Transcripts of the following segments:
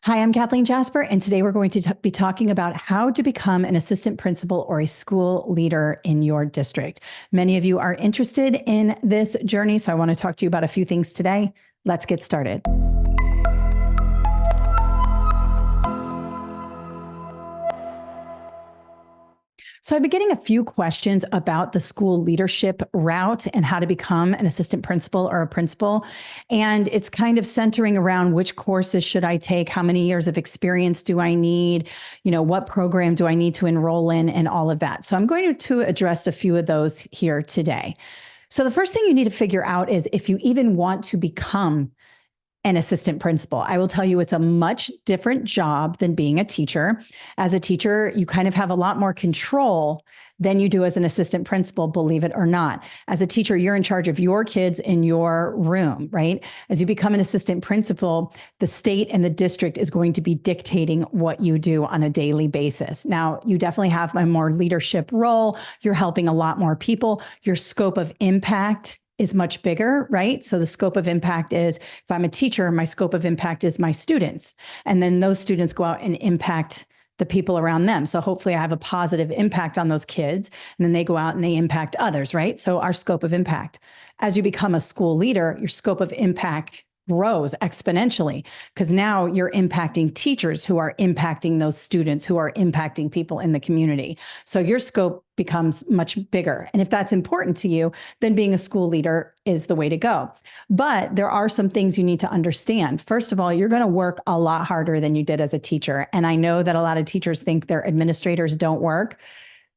Hi, I'm Kathleen Jasper, and today we're going to be talking about how to become an assistant principal or a school leader in your district. Many of you are interested in this journey, so I want to talk to you about a few things today. Let's get started. So I've been getting a few questions about the school leadership route and how to become an assistant principal or a principal. And it's kind of centering around which courses should I take? How many years of experience do I need? What program do I need to enroll in and all of that. So I'm going to address a few of those here today. So the first thing you need to figure out is if you even want to become an assistant principal. I will tell you it's a much different job than being a teacher. As a teacher, you kind of have a lot more control than you do as an assistant principal, believe it or not. As a teacher, you're in charge of your kids in your room, right? As you become an assistant principal, the state and the district is going to be dictating what you do on a daily basis. Now, you definitely have a more leadership role. You're helping a lot more people. Your scope of impact is much bigger, right? So the scope of impact is, if I'm a teacher, my scope of impact is my students. And then those students go out and impact the people around them. So hopefully I have a positive impact on those kids, and then they go out and they impact others, right? So our scope of impact. As you become a school leader, your scope of impact grows exponentially because now you're impacting teachers who are impacting those students who are impacting people in the community. So your scope becomes much bigger. And if that's important to you, then being a school leader is the way to go. But there are some things you need to understand. First of all, you're going to work a lot harder than you did as a teacher. And I know that a lot of teachers think their administrators don't work.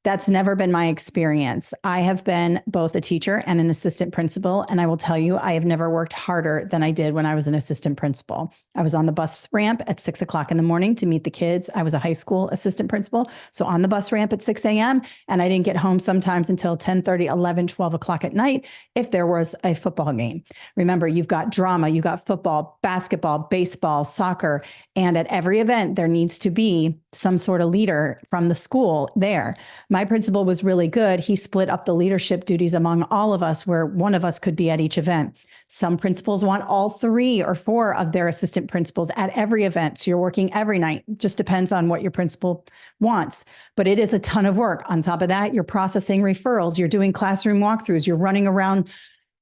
That's never been my experience. I have been both a teacher and an assistant principal, and I will tell you, I have never worked harder than I did when I was an assistant principal. I was on the bus ramp at 6 o'clock in the morning to meet the kids. I was a high school assistant principal, so on the bus ramp at 6 a.m., and I didn't get home sometimes until 10:30, 11, 12 o'clock at night if there was a football game. Remember, you've got drama, you've got football, basketball, baseball, soccer, and at every event, there needs to be some sort of leader from the school there. My principal was really good. He split up the leadership duties among all of us where one of us could be at each event. Some principals want all 3 or 4 of their assistant principals at every event. So you're working every night. Just depends on what your principal wants. But it is a ton of work. On top of that, you're processing referrals. You're doing classroom walkthroughs. You're running around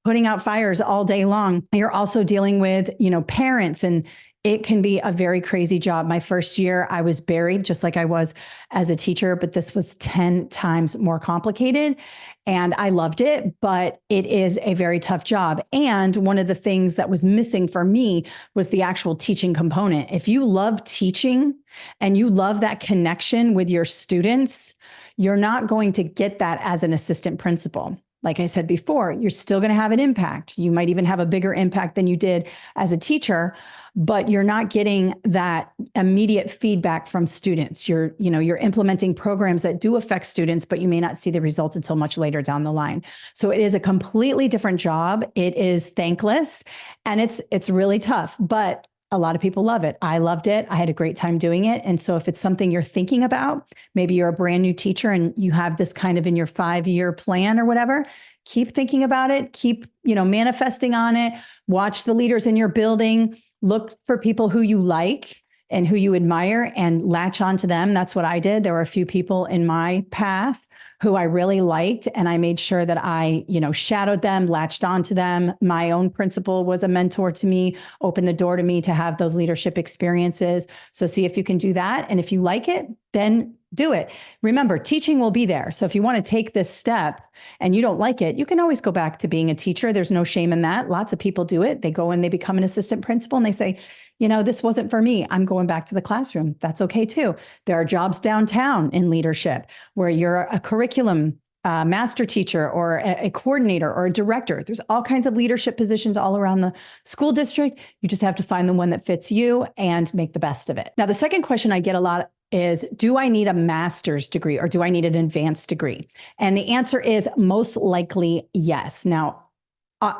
putting out fires all day long. You're also dealing with, parents, and it can be a very crazy job. My first year, I was buried just like I was as a teacher, but this was 10 times more complicated. And I loved it, but it is a very tough job. And one of the things that was missing for me was the actual teaching component. If you love teaching and you love that connection with your students, you're not going to get that as an assistant principal. Like I said before, you're still going to have an impact. You might even have a bigger impact than you did as a teacher, but you're not getting that immediate feedback from students. You're implementing programs that do affect students, but you may not see the results until much later down the line. So it is a completely different job. It is thankless and it's really tough, but a lot of people love it. I loved it. I had a great time doing it. And so if it's something you're thinking about, maybe you're a brand new teacher and you have this kind of in your 5-year plan or whatever, keep thinking about it, keep, manifesting on it, watch the leaders in your building, look for people who you like and who you admire and latch on to them. That's what I did. There were a few people in my path who I really liked. And I made sure that I, shadowed them, latched onto them. My own principal was a mentor to me, opened the door to me to have those leadership experiences. So see if you can do that. And if you like it, then do it. Remember, teaching will be there. So if you want to take this step and you don't like it, you can always go back to being a teacher. There's no shame in that. Lots of people do it. They go and they become an assistant principal and they say, this wasn't for me. I'm going back to the classroom. That's okay too. There are jobs downtown in leadership where you're a curriculum master teacher or a coordinator or a director. There's all kinds of leadership positions all around the school district. You just have to find the one that fits you and make the best of it. Now, the second question I get a lot is, do I need a master's degree or do I need an advanced degree? And the answer is most likely yes. Now,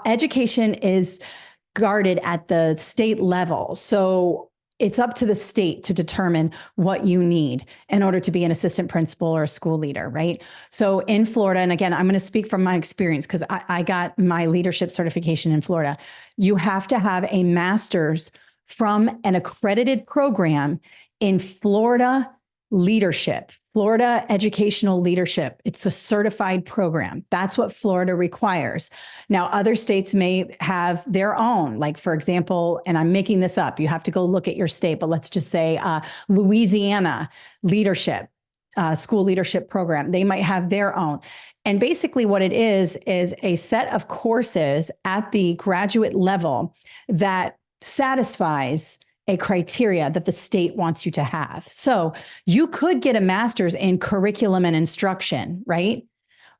education is guarded at the state level. So it's up to the state to determine what you need in order to be an assistant principal or a school leader, right? So in Florida, and again, I'm going to speak from my experience because I got my leadership certification in Florida. You have to have a master's from an accredited program in Florida leadership, Florida educational leadership. It's a certified program. That's what Florida requires. Now, other states may have their own, like, for example, and I'm making this up, you have to go look at your state, but let's just say Louisiana leadership, school leadership program. They might have their own. And basically what it is a set of courses at the graduate level that satisfies a criteria that the state wants you to have. So you could get a master's in curriculum and instruction, right?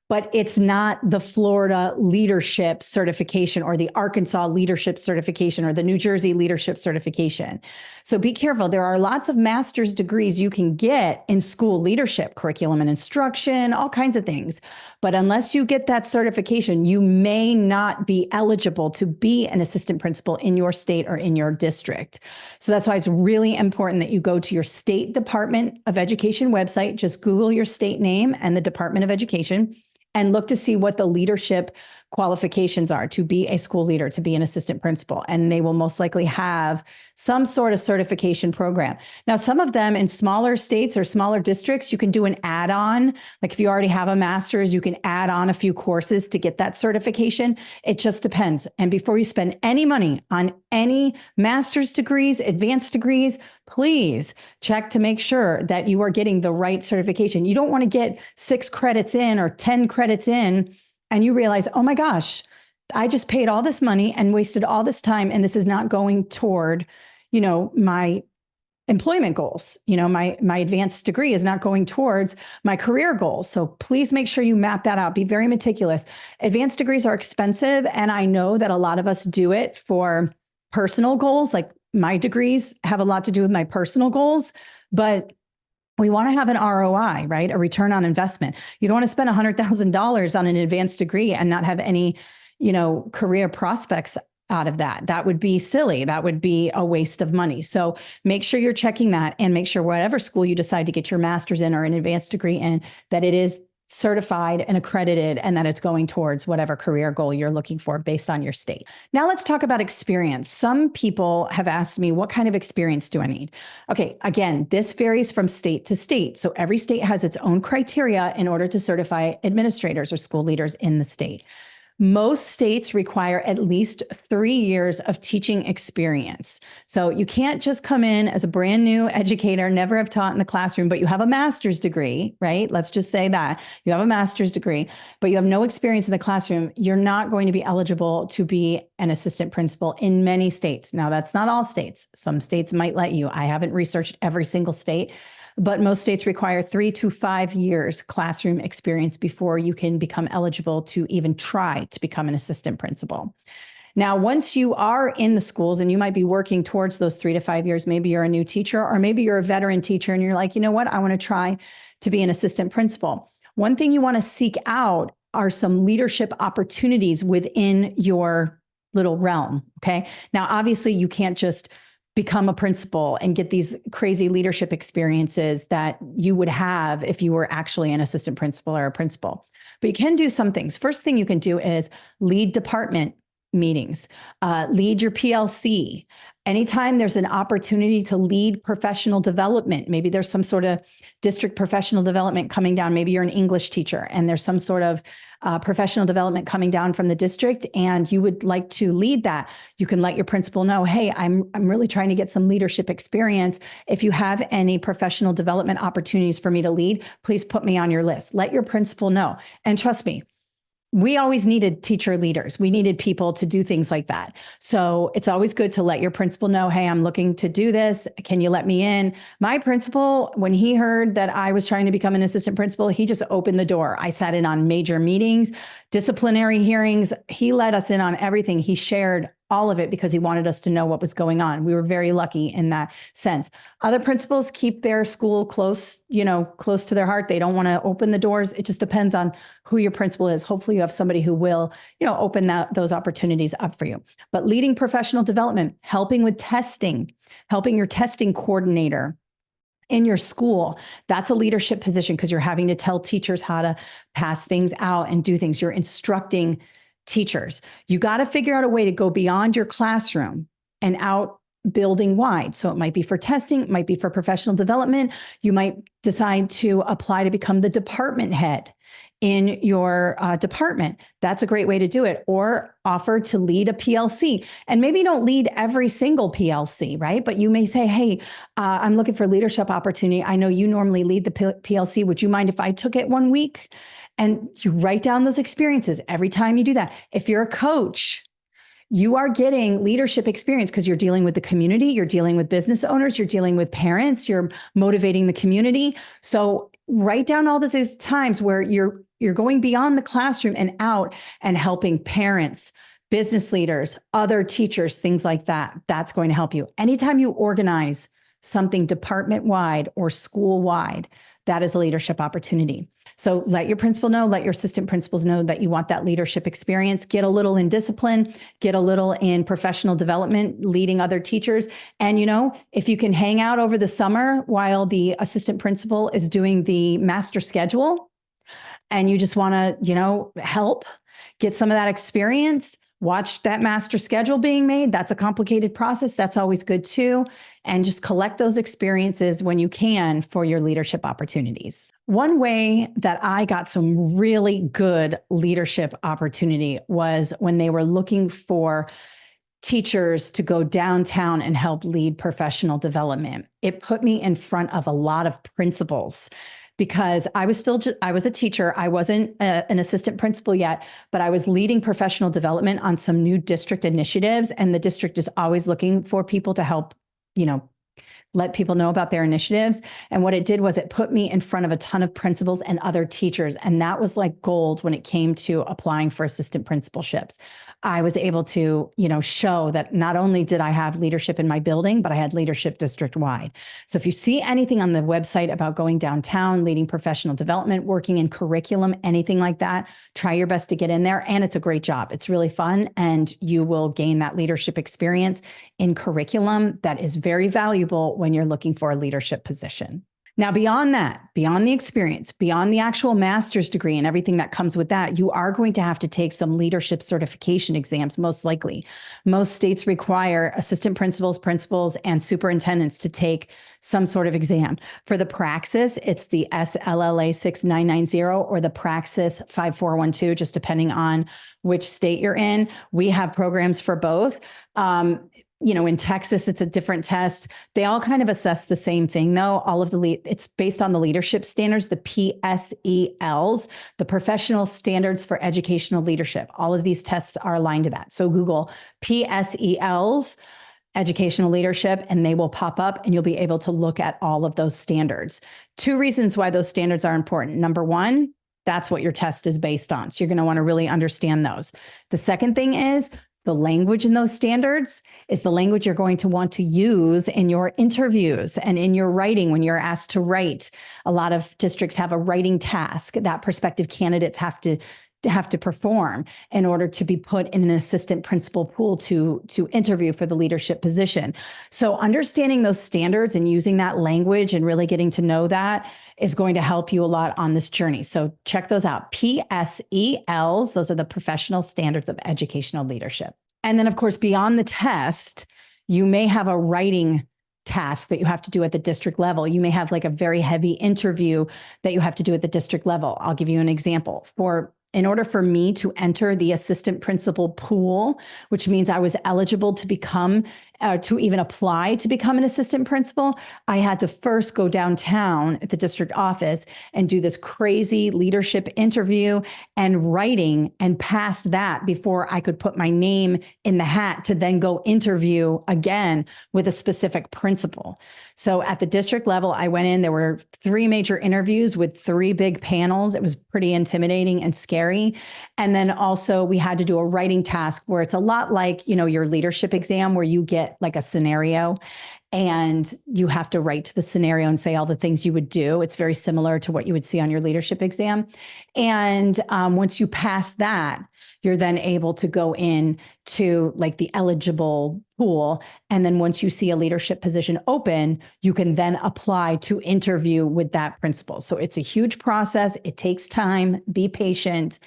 But it's not the Florida leadership certification or the Arkansas leadership certification or the New Jersey leadership certification. So be careful. There are lots of master's degrees you can get in school leadership, curriculum and instruction, all kinds of things. But unless you get that certification, you may not be eligible to be an assistant principal in your state or in your district. So that's why it's really important that you go to your state Department of Education website. Just Google your state name and the Department of Education and look to see what the leadership qualifications are to be a school leader, to be an assistant principal. And they will most likely have some sort of certification program. Now, some of them in smaller states or smaller districts, you can do an add-on. Like if you already have a master's, you can add on a few courses to get that certification. It just depends. And before you spend any money on any master's degrees, advanced degrees, please check to make sure that you are getting the right certification. You don't want to get 6 credits in or 10 credits in and you realize, oh my gosh, I just paid all this money and wasted all this time, and this is not going toward, my employment goals. My advanced degree is not going towards my career goals. So please make sure you map that out. Be very meticulous. Advanced degrees are expensive, and I know that a lot of us do it for personal goals. Like my degrees have a lot to do with my personal goals, but we want to have an ROI, right? A return on investment. You don't want to spend $100,000 on an advanced degree and not have any, career prospects out of that. That would be silly. That would be a waste of money. So make sure you're checking that and make sure whatever school you decide to get your master's in or an advanced degree in, that it is certified and accredited and that it's going towards whatever career goal you're looking for based on your state. Now let's talk about experience. Some people have asked me, what kind of experience do I need? Okay, again, this varies from state to state. So every state has its own criteria in order to certify administrators or school leaders in the state. Most states require at least 3 years of teaching experience. So you can't just come in as a brand new educator, never have taught in the classroom, but you have a master's degree, right? Let's just say that you have a master's degree, but you have no experience in the classroom. You're not going to be eligible to be an assistant principal in many states. Now, that's not all states. Some states might let you. I haven't researched every single state, but most states require 3 to 5 years classroom experience before you can become eligible to even try to become an assistant principal. Now, once you are in the schools and you might be working towards those 3 to 5 years, maybe you're a new teacher or maybe you're a veteran teacher and you're like, you know what, I want to try to be an assistant principal. One thing you want to seek out are some leadership opportunities within your little realm. Okay. Now, obviously, you can't just become a principal and get these crazy leadership experiences that you would have if you were actually an assistant principal or a principal. But you can do some things. First thing you can do is lead department meetings, lead your PLC. Anytime there's an opportunity to lead professional development, maybe there's some sort of district professional development coming down. Maybe you're an English teacher and there's some sort of professional development coming down from the district and you would like to lead that. You can let your principal know, hey, I'm really trying to get some leadership experience. If you have any professional development opportunities for me to lead, please put me on your list. Let your principal know. And trust me, we always needed teacher leaders. We needed people to do things like that. So it's always good to let your principal know, hey, I'm looking to do this. Can you let me in? My principal, when he heard that I was trying to become an assistant principal, he just opened the door. I sat in on major meetings, disciplinary hearings. He let us in on everything. He shared all of it because he wanted us to know what was going on. We were very lucky in that sense. Other principals keep their school close to their heart. They don't want to open the doors. It just depends on who your principal is. Hopefully you have somebody who will, open those opportunities up for you. But leading professional development, helping with testing, helping your testing coordinator in your school, that's a leadership position because you're having to tell teachers how to pass things out and do things. You're instructing teachers. You got to figure out a way to go beyond your classroom and out building wide. So it might be for testing, it might be for professional development. You might decide to apply to become the department head in your department. That's a great way to do it. Or offer to lead a PLC. And maybe don't lead every single PLC, right? But you may say, hey, I'm looking for leadership opportunity. I know you normally lead the PLC. Would you mind if I took it 1 week? And you write down those experiences every time you do that. If you're a coach, you are getting leadership experience because you're dealing with the community, you're dealing with business owners, you're dealing with parents, you're motivating the community. So write down all those times where you're going beyond the classroom and out and helping parents, business leaders, other teachers, things like that. That's going to help you. Anytime you organize something department-wide or school-wide, that is a leadership opportunity. So let your principal know, let your assistant principals know that you want that leadership experience. Get a little in discipline, get a little in professional development, leading other teachers. And, if you can hang out over the summer while the assistant principal is doing the master schedule and you just want to, help get some of that experience, watch that master schedule being made. That's a complicated process. That's always good too. And just collect those experiences when you can for your leadership opportunities. One way that I got some really good leadership opportunity was when they were looking for teachers to go downtown and help lead professional development. It put me in front of a lot of principals because I was a teacher. I wasn't an assistant principal yet, but I was leading professional development on some new district initiatives. And the district is always looking for people to help, let people know about their initiatives. And what it did was it put me in front of a ton of principals and other teachers. And that was like gold when it came to applying for assistant principalships. I was able to, show that not only did I have leadership in my building, but I had leadership district-wide. So if you see anything on the website about going downtown, leading professional development, working in curriculum, anything like that, try your best to get in there. And it's a great job. It's really fun. And you will gain that leadership experience in curriculum that is very valuable when you're looking for a leadership position. Now, beyond that, beyond the experience, beyond the actual master's degree and everything that comes with that, you are going to have to take some leadership certification exams, most likely. Most states require assistant principals, principals, and superintendents to take some sort of exam. For the Praxis, it's the SLLA 6990 or the Praxis 5412, just depending on which state you're in. We have programs for both. In Texas, it's a different test. They all kind of assess the same thing, though. It's based on the leadership standards, the PSELs, the Professional Standards for Educational Leadership. All of these tests are aligned to that. So Google PSELs, educational leadership, and they will pop up and you'll be able to look at all of those standards. 2 reasons why those standards are important. Number one, that's what your test is based on. So you're going to want to really understand those. The second thing is, the language in those standards is the language you're going to want to use in your interviews and in your writing when you're asked to write. A lot of districts have a writing task that prospective candidates have to perform in order to be put in an assistant principal pool to interview for the leadership position. So understanding those standards and using that language and really getting to know that is going to help you a lot on this journey. So check those out. PSELs, those are the Professional Standards of Educational Leadership. And then, of course, beyond the test, you may have a writing task that you have to do at the district level. You may have like a very heavy interview that you have to do at the district level. I'll give you an example. In order for me to enter the assistant principal pool, which means I was eligible to become, to even apply to become an assistant principal, I had to first go downtown at the district office and do this crazy leadership interview and writing and pass that before I could put my name in the hat to then go interview again with a specific principal. So at the district level, I went in, there were 3 major interviews with 3 big panels. It was pretty intimidating and scary. And then also we had to do a writing task where it's a lot like, your leadership exam where you get like a scenario and you have to write to the scenario and say all the things you would do. It's very similar to what you would see on your leadership exam. And once you pass that, you're then able to go in to like the eligible pool. And then once you see a leadership position open, you can then apply to interview with that principal. So it's a huge process. It takes time. Be patient.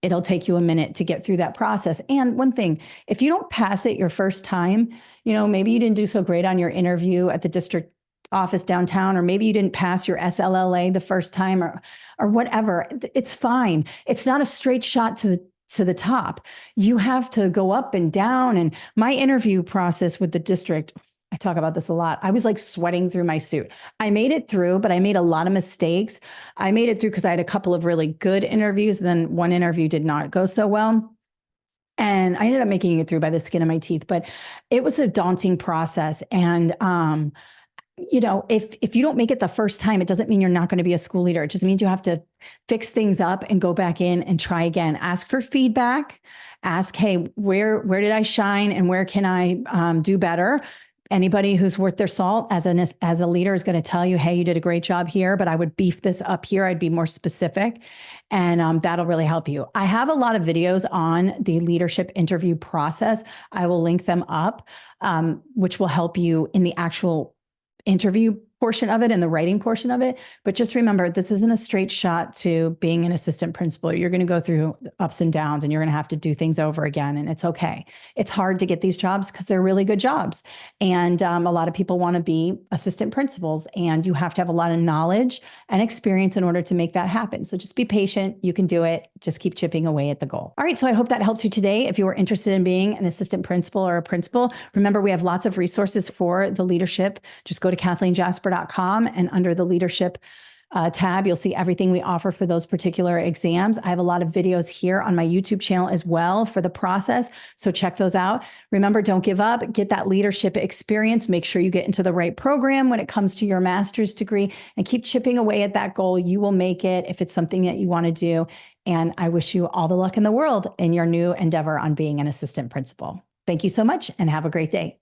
it'll take you a minute to get through that process. And one thing, if you don't pass it your first time, maybe you didn't do so great on your interview at the district office downtown, or maybe you didn't pass your SLLA the first time, or whatever. It's fine. It's not a straight shot to the top. You have to go up and down. And my interview process with the district, I talk about this a lot. I was like sweating through my suit. I made it through, but I made a lot of mistakes. I made it through because I had a couple of really good interviews. Then one interview did not go so well. And I ended up making it through by the skin of my teeth, but it was a daunting process. And, if you don't make it the first time, it doesn't mean you're not going to be a school leader. It just means you have to fix things up and go back in and try again. Ask for feedback. Ask, hey, where did I shine and where can I do better? Anybody who's worth their salt as a leader is going to tell you, hey, you did a great job here, but I would beef this up here. I'd be more specific. And that'll really help you. I have a lot of videos on the leadership interview process. I will link them up, which will help you in the actual interview portion of it and the writing portion of it. But just remember, this isn't a straight shot to being an assistant principal. You're going to go through ups and downs, and you're going to have to do things over again. And it's okay. It's hard to get these jobs because they're really good jobs. And a lot of people want to be assistant principals, and you have to have a lot of knowledge and experience in order to make that happen. So just be patient. You can do it. Just keep chipping away at the goal. All right. So I hope that helps you today. If you are interested in being an assistant principal or a principal, remember, we have lots of resources for the leadership. Just go to KathleenJasper.com, and under the leadership tab, you'll see everything we offer for those particular exams. I have a lot of videos here on my YouTube channel as well for the process. So check those out. Remember, don't give up. Get that leadership experience. Make sure you get into the right program when it comes to your master's degree, and keep chipping away at that goal. You will make it if it's something that you want to do. And I wish you all the luck in the world in your new endeavor on being an assistant principal. Thank you so much, and have a great day.